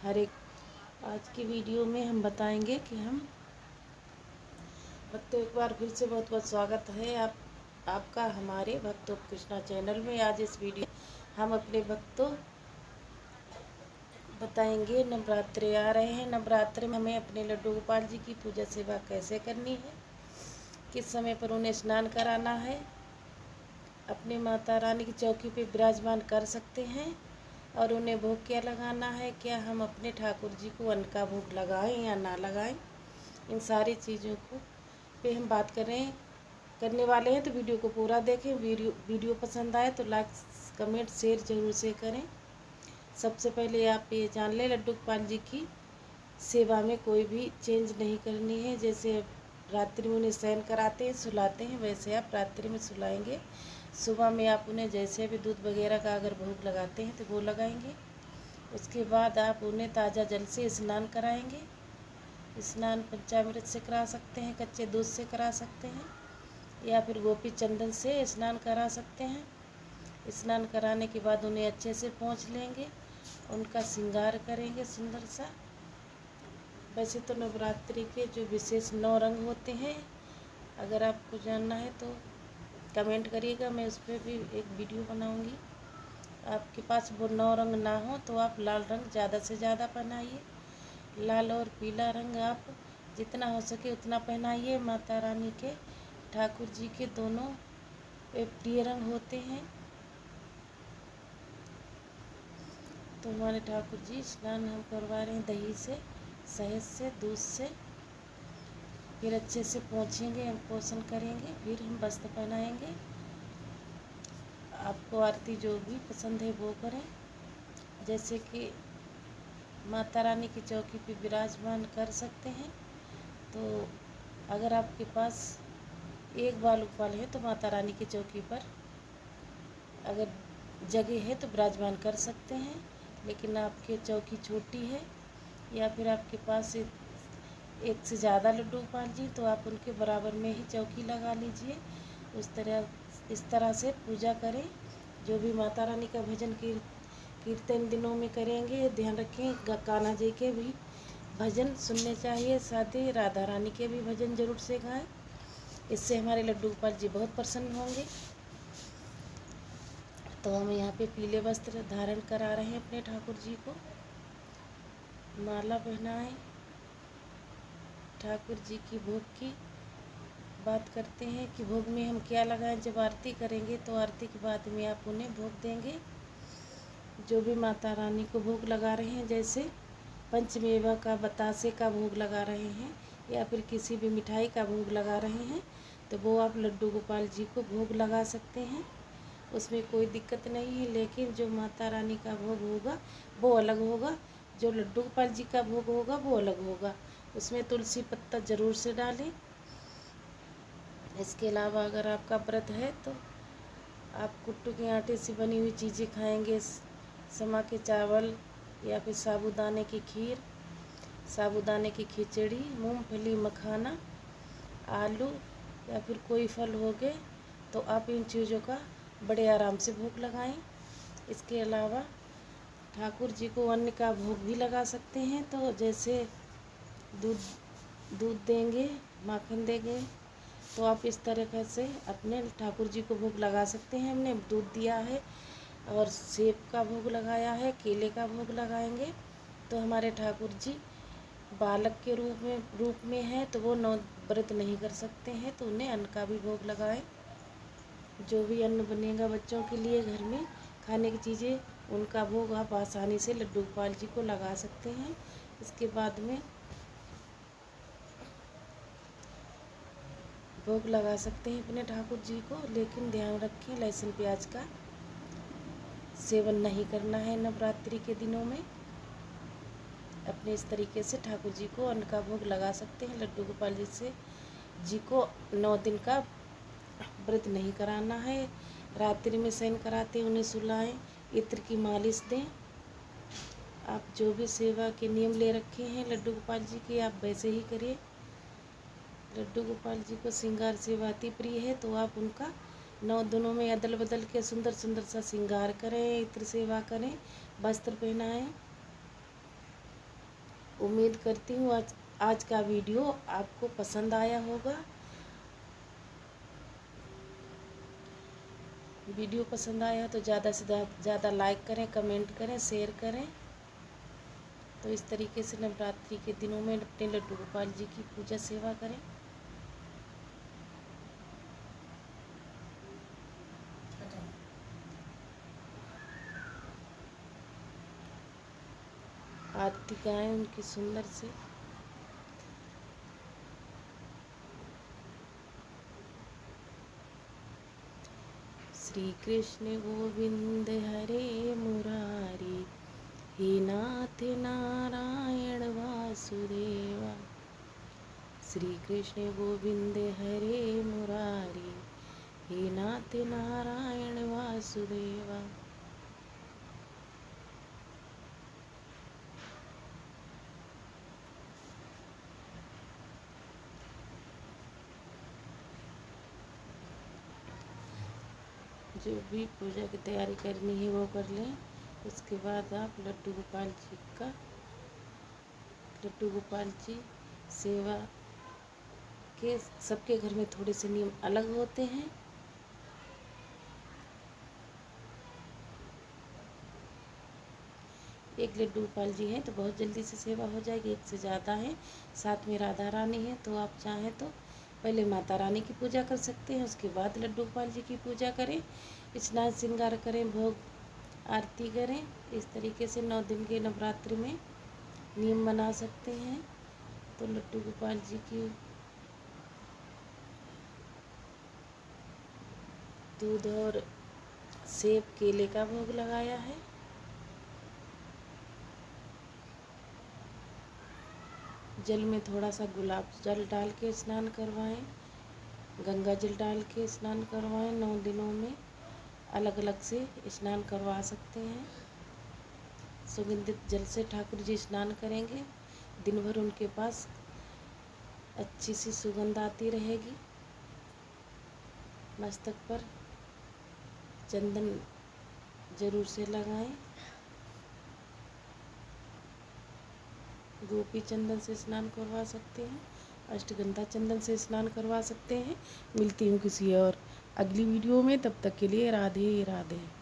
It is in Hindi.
हर एक। आज की वीडियो में हम बताएंगे कि हम भक्तों, एक बार फिर से बहुत बहुत स्वागत है आपका हमारे भक्तों कृष्णा चैनल में। आज इस वीडियो हम अपने भक्तों बताएंगे, नवरात्रे आ रहे हैं। नवरात्रे में हमें अपने लड्डू गोपाल जी की पूजा सेवा कैसे करनी है, किस समय पर उन्हें स्नान कराना है, अपने माता रानी की चौकी पे विराजमान कर सकते हैं और उन्हें भोग क्या लगाना है, क्या हम अपने ठाकुर जी को अन्न का भोग लगाएं या ना लगाएं, इन सारी चीज़ों को पे हम बात करने वाले हैं। तो वीडियो को पूरा देखें। वीडियो पसंद आए तो लाइक कमेंट शेयर जरूर से करें। सबसे पहले आप ये जान लें, लड्डू गोपाल जी की सेवा में कोई भी चेंज नहीं करनी है। जैसे रात्रि में उन्हें शयन कराते हैं, सुलाते हैं, वैसे आप रात्रि में सुलाएंगे। सुबह में आप उन्हें जैसे भी दूध वगैरह का अगर भोग लगाते हैं तो वो लगाएंगे। उसके बाद आप उन्हें ताज़ा जल से स्नान कराएंगे। स्नान पंचामृत से करा सकते हैं, कच्चे दूध से करा सकते हैं, या फिर गोपी चंदन से स्नान करा सकते हैं। स्नान कराने के बाद उन्हें अच्छे से पोंछ लेंगे, उनका श्रृंगार करेंगे सुंदर सा। वैसे तो नवरात्रि के जो विशेष 9 रंग होते हैं, अगर आपको जानना है तो कमेंट करिएगा, मैं उस पर भी एक वीडियो बनाऊंगी। आपके पास वो 9 रंग ना हो तो आप लाल रंग ज़्यादा से ज़्यादा पहनाइए। लाल और पीला रंग आप जितना हो सके उतना पहनाइए। माता रानी के, ठाकुर जी के दोनों प्रिय रंग होते हैं। तो हमारे ठाकुर जी स्नान हम करवा रहे हैं दही से, शहद से, दूध से। फिर अच्छे से पोंछेंगे, हम पोषण करेंगे, फिर हम वस्त्र पहनाएंगे। आपको आरती जो भी पसंद है वो करें। जैसे कि माता रानी की चौकी पे विराजमान कर सकते हैं। तो अगर आपके पास एक बाल गोपाल है तो माता रानी की चौकी पर अगर जगह है तो विराजमान कर सकते हैं। लेकिन आपकी चौकी छोटी है या फिर आपके पास एक से ज़्यादा लड्डू गोपाल जी, तो आप उनके बराबर में ही चौकी लगा लीजिए। इस तरह से पूजा करें। जो भी माता रानी का भजन कीर्तन दिनों में करेंगे, ध्यान रखें कान्हा जी के भी भजन सुनने चाहिए, साथ ही राधा रानी के भी भजन जरूर से गाएं। इससे हमारे लड्डू गोपाल जी बहुत प्रसन्न होंगे। तो हम यहाँ पे पीले वस्त्र धारण करा रहे हैं अपने ठाकुर जी को। माला पहनाएं। ठाकुर जी की भोग की बात करते हैं कि भोग में हम क्या लगाएं। जब आरती करेंगे तो आरती के बाद में आप उन्हें भोग देंगे। जो भी माता रानी को भोग लगा रहे हैं, जैसे पंचमेवा का, बतासे का भोग लगा रहे हैं या फिर किसी भी मिठाई का भोग लगा रहे हैं, तो वो आप लड्डू गोपाल जी को भोग लगा सकते हैं। उसमें कोई दिक्कत नहीं है। लेकिन जो माता रानी का भोग होगा वो अलग होगा, जो लड्डू गोपाल जी का भोग होगा वो अलग होगा। उसमें तुलसी पत्ता ज़रूर से डालें। इसके अलावा अगर आपका व्रत है तो आप कुट्टू के आटे से बनी हुई चीज़ें खाएंगे। समा के चावल या फिर साबूदाने की खीर, साबूदाने की खिचड़ी, मूंगफली, मखाना, आलू या फिर कोई फल हो गए, तो आप इन चीज़ों का बड़े आराम से भोग लगाएं। इसके अलावा ठाकुर जी को अन्न का भोग भी लगा सकते हैं। तो जैसे दूध देंगे, माखन देंगे, तो आप इस तरीक़े से अपने ठाकुर जी को भोग लगा सकते हैं। हमने दूध दिया है और सेब का भोग लगाया है, केले का भोग लगाएंगे। तो हमारे ठाकुर जी बालक के रूप में है, तो वो नौ व्रत नहीं कर सकते हैं, तो उन्हें अन्न का भी भोग लगाएं। जो भी अन्न बनेगा बच्चों के लिए घर में खाने की चीज़ें, उनका भोग आप आसानी से लड्डू गोपाल जी को लगा सकते हैं। इसके बाद में भोग लगा सकते हैं अपने ठाकुर जी को। लेकिन ध्यान रखें, लहसुन प्याज का सेवन नहीं करना है नवरात्रि के दिनों में। अपने इस तरीके से ठाकुर जी को अन्न का भोग लगा सकते हैं। लड्डू गोपाल जी को 9 दिन का व्रत नहीं कराना है। रात्रि में शयन कराते उन्हें सुलाएं, इत्र की मालिश दें। आप जो भी सेवा के नियम ले रखे हैं लड्डू गोपाल जी के, आप वैसे ही करिए। लड्डू गोपाल जी को श्रृंगार सेवा अति प्रिय है, तो आप उनका 9 दिनों में अदल बदल के सुंदर सुंदर सा श्रृंगार करें, इत्र सेवा करें, वस्त्र पहनाएं। उम्मीद करती हूँ आज का वीडियो आपको पसंद आया होगा। वीडियो पसंद आया तो ज़्यादा से ज़्यादा लाइक करें, कमेंट करें, शेयर करें। तो इस तरीके से नवरात्रि के दिनों में अपने लड्डू गोपाल जी की पूजा सेवा करें। आरती गाएं उनकी सुंदर से। श्री कृष्ण गोविंद हरे मुरारी, हे नाथ नारायण वासुदेवा। श्री कृष्ण गोविंद हरे मुरारी, हे नाथ नारायण वासुदेवा। जो भी पूजा की तैयारी करनी है वो कर लें। उसके बाद आप लड्डू गोपाल जी सेवा के सबके घर में थोड़े से नियम अलग होते हैं। एक लड्डू गोपाल जी हैं तो बहुत जल्दी से सेवा हो जाएगी, एक से ज़्यादा हैं, साथ में राधा रानी है, तो आप चाहें तो पहले माता रानी की पूजा कर सकते हैं, उसके बाद लड्डू गोपाल जी की पूजा करें, स्नान श्रृंगार करें, भोग आरती करें। इस तरीके से 9 दिन के नवरात्रि में नियम बना सकते हैं। तो लड्डू गोपाल जी की दूध और सेब केले का भोग लगाया है। जल में थोड़ा सा गुलाब जल डाल के स्नान करवाएं, गंगा जल डाल के स्नान करवाएं। 9 दिनों में अलग अलग से स्नान करवा सकते हैं। सुगंधित जल से ठाकुर जी स्नान करेंगे, दिन भर उनके पास अच्छी सी सुगंध आती रहेगी। मस्तक पर चंदन जरूर से लगाएं। गोपी चंदन से स्नान करवा सकते हैं, अष्टगंधा चंदन से स्नान करवा सकते हैं। मिलती हूँ किसी और अगली वीडियो में, तब तक के लिए राधे राधे।